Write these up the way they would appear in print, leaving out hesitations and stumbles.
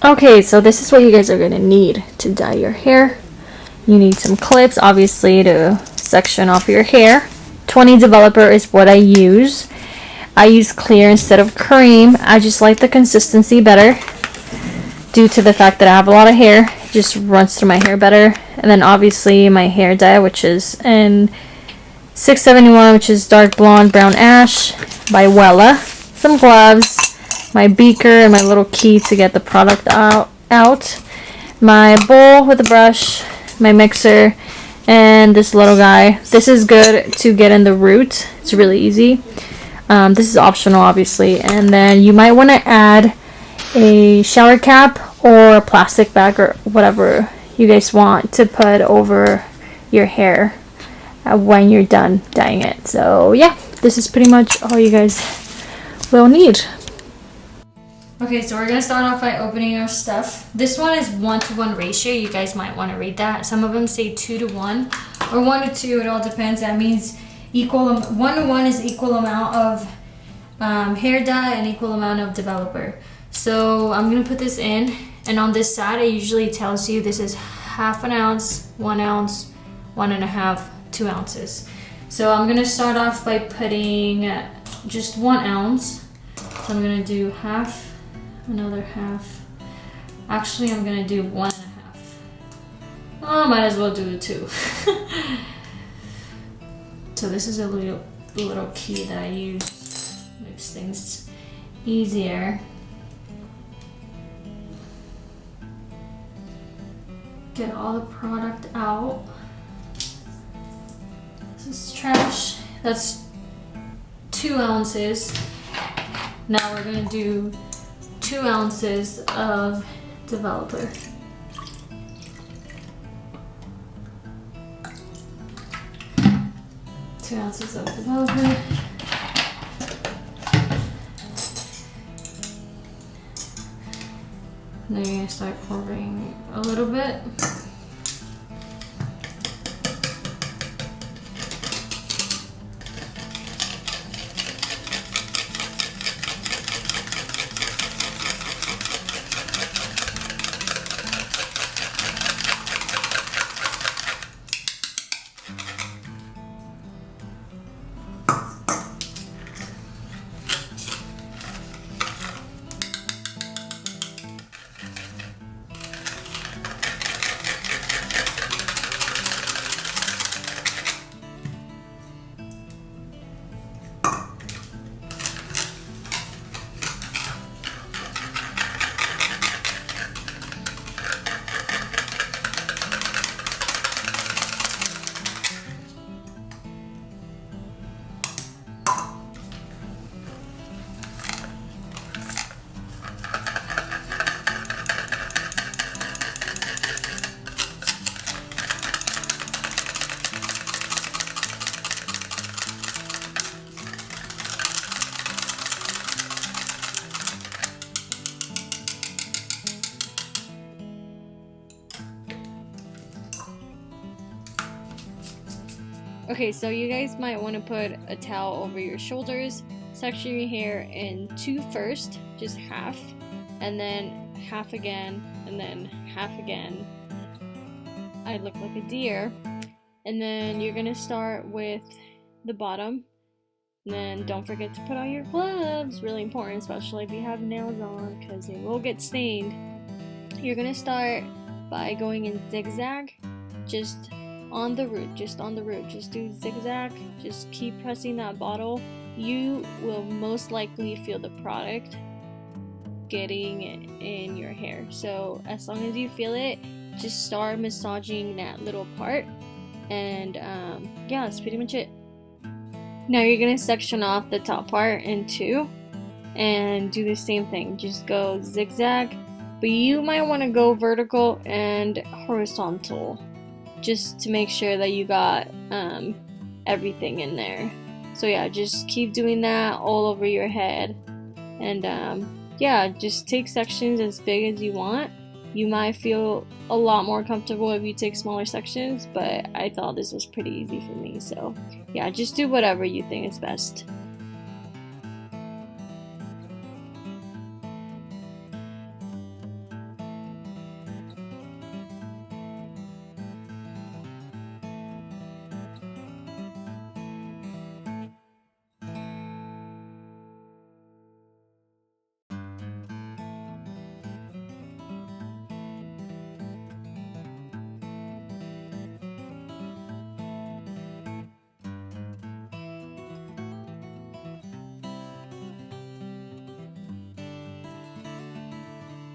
Okay, so this is what you guys are gonna need to dye your hair. You need some clips, obviously, to section off your hair. 20 developer is what I use. I use clear instead of cream. I just like the consistency better due to the fact that I have a lot of hair. It just runs through my hair better. And then obviously my hair dye, which is in 671, which is dark blonde brown ash by Wella. Some gloves, my beaker, and my little key to get the product out. My bowl with a brush, my mixer, and this little guy. This is good to get in the root. It's really easy. This is optional, obviously. And then you might want to add a shower cap or a plastic bag or whatever you guys want to put over your hair when you're done dyeing it. So yeah, this is pretty much all you guys will need. Okay, so we're gonna start off by opening our stuff. This one is 1-to-1 ratio. You guys might want to read that. Some of them say 2-to-1 or 1-to-2. It all depends. That means 1-to-1 is equal amount of hair dye and equal amount of developer. So I'm gonna put this in, and on this side it usually tells you this is half an ounce, 1 ounce, 1.5, 2 ounces. So I'm gonna start off by putting just 1 ounce. So I'm gonna do half, another half. Actually, I'm gonna do 1.5. Oh, might as well do 2. So this is a little key that I use. Makes things easier. Get all the product out. This is trash. That's 2 ounces. Now we're gonna do 2 ounces of developer. Two ounces of developer. Then you're gonna start pouring a little bit. Okay, so you guys might want to put a towel over your shoulders, section your hair in 2 first, just half, and then half again, and then half again. I look like a deer. And then you're gonna start with the bottom, and then don't forget to put on your gloves, really important, especially if you have nails on, because they will get stained. You're gonna start by going in zigzag, just on the root, just do zigzag, just keep pressing that bottle. You will most likely feel the product getting in your hair. So as long as you feel it, just start massaging that little part, and yeah, that's pretty much it. Now you're gonna section off the top part in 2 and do the same thing, just go zigzag, but you might want to go vertical and horizontal, just to make sure that you got everything in there. So yeah, just keep doing that all over your head, and yeah, just take sections as big as you want. You might feel a lot more comfortable if you take smaller sections, but I thought this was pretty easy for me, so yeah, just do whatever you think is best.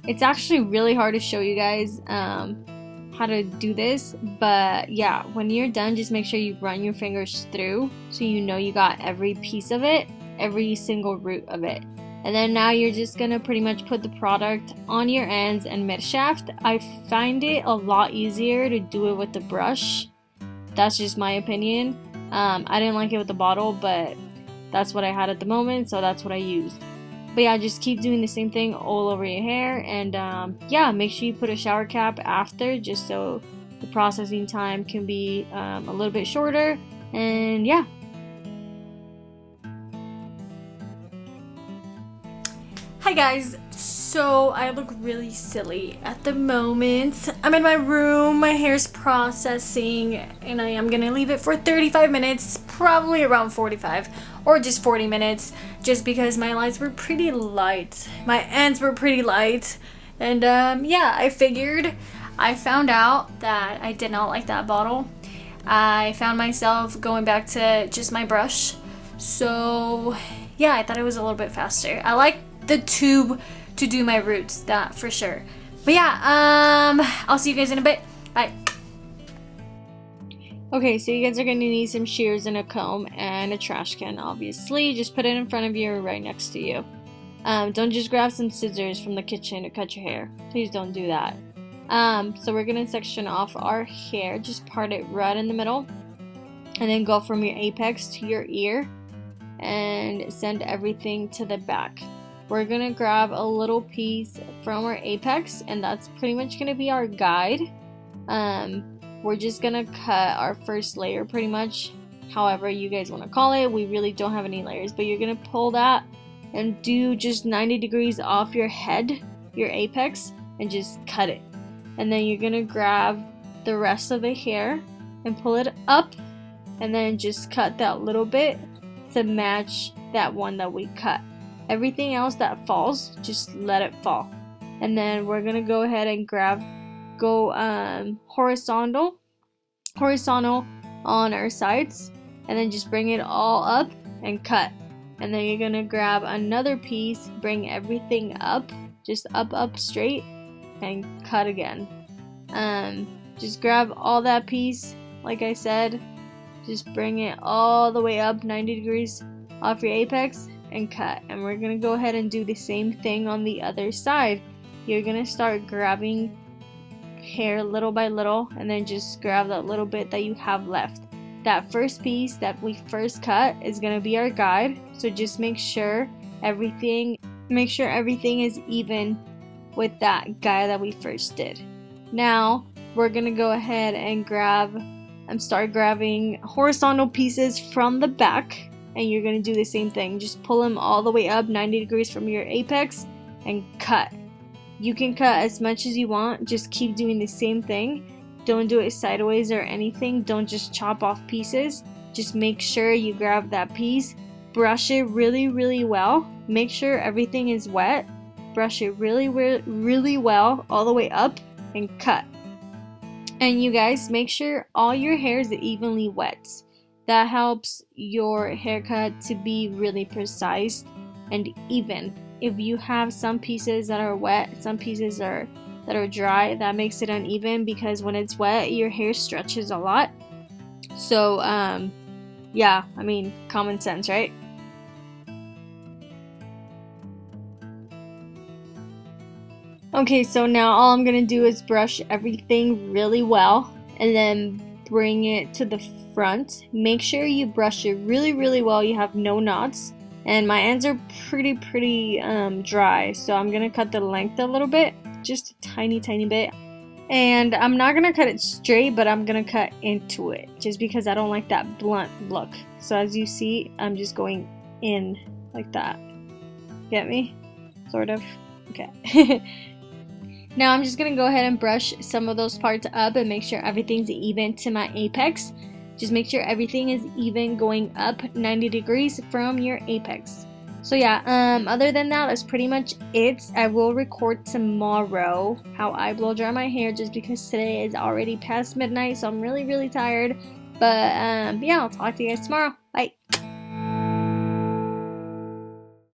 It's actually really hard to show you guys how to do this, but yeah, when you're done, just make sure you run your fingers through so you know you got every piece of it, every single root of it. And then now you're just gonna pretty much put the product on your ends and mid shaft. I find it a lot easier to do it with the brush. That's just my opinion. I didn't like it with the bottle, but that's what I had at the moment, so that's what I used. But yeah, just keep doing the same thing all over your hair, and yeah, make sure you put a shower cap after, just so the processing time can be a little bit shorter. And yeah. Hi guys, so I look really silly at the moment. I'm in my room, my hair's processing, and I am gonna leave it for 35 minutes, probably around 45 or just 40 minutes, just because my lights were pretty light. My ends were pretty light, and yeah, I found out that I did not like that bottle. I found myself going back to just my brush, so yeah, I thought it was a little bit faster. I like the tube to do my roots, that for sure. But yeah, I'll see you guys in a bit. Bye. Okay, so you guys are gonna need some shears and a comb and a trash can, obviously. Just put it in front of you or right next to you. Don't just grab some scissors from the kitchen to cut your hair. Please don't do that. So we're gonna section off our hair, just part it right in the middle, and then go from your apex to your ear and send everything to the back. We're gonna grab a little piece from our apex, and that's pretty much gonna be our guide. We're just gonna cut our first layer, pretty much, however you guys want to call it. We really don't have any layers, but you're gonna pull that and do just 90 degrees off your head, your apex, and just cut it. And then you're gonna grab the rest of the hair and pull it up, and then just cut that little bit to match that one that we cut. Everything else that falls, just let it fall. And then we're gonna go ahead and go horizontal on our sides, and then just bring it all up and cut. And then you're gonna grab another piece, bring everything up, just up straight, and cut again. Just grab all that piece, like I said, just bring it all the way up 90 degrees off your apex and cut. And we're gonna go ahead and do the same thing on the other side. You're gonna start grabbing hair little by little, and then just grab that little bit that you have left. That first piece that we first cut is gonna be our guide, so just make sure everything is even with that guide that we first did. Now we're gonna go ahead and start grabbing horizontal pieces from the back, and you're gonna do the same thing. Just pull them all the way up 90 degrees from your apex and cut. You can cut as much as you want, just keep doing the same thing. Don't do it sideways or anything. Don't just chop off pieces. Just make sure you grab that piece, brush it really well, make sure everything is wet, brush it really well all the way up, and cut. And you guys, make sure all your hair is evenly wet. That helps your haircut to be really precise and even. If you have some pieces that are wet, some pieces that are dry, that makes it uneven, because when it's wet, your hair stretches a lot. So, yeah, I mean, common sense, right? Okay, so now all I'm gonna do is brush everything really well, and then bring it to the front. Make sure you brush it really well. You have no knots, and my ends are pretty dry, so I'm gonna cut the length a little bit, just a tiny bit. And I'm not gonna cut it straight, but I'm gonna cut into it, just because I don't like that blunt look. So as you see, I'm just going in like that. Get me? Sort of. Okay. Now I'm just gonna go ahead and brush some of those parts up and make sure everything's even to my apex. Just make sure everything is even going up 90 degrees from your apex. So yeah, other than that, that's pretty much it. I will record tomorrow how I blow dry my hair, just because today is already past midnight, so I'm really tired. But yeah, I'll talk to you guys tomorrow. Bye.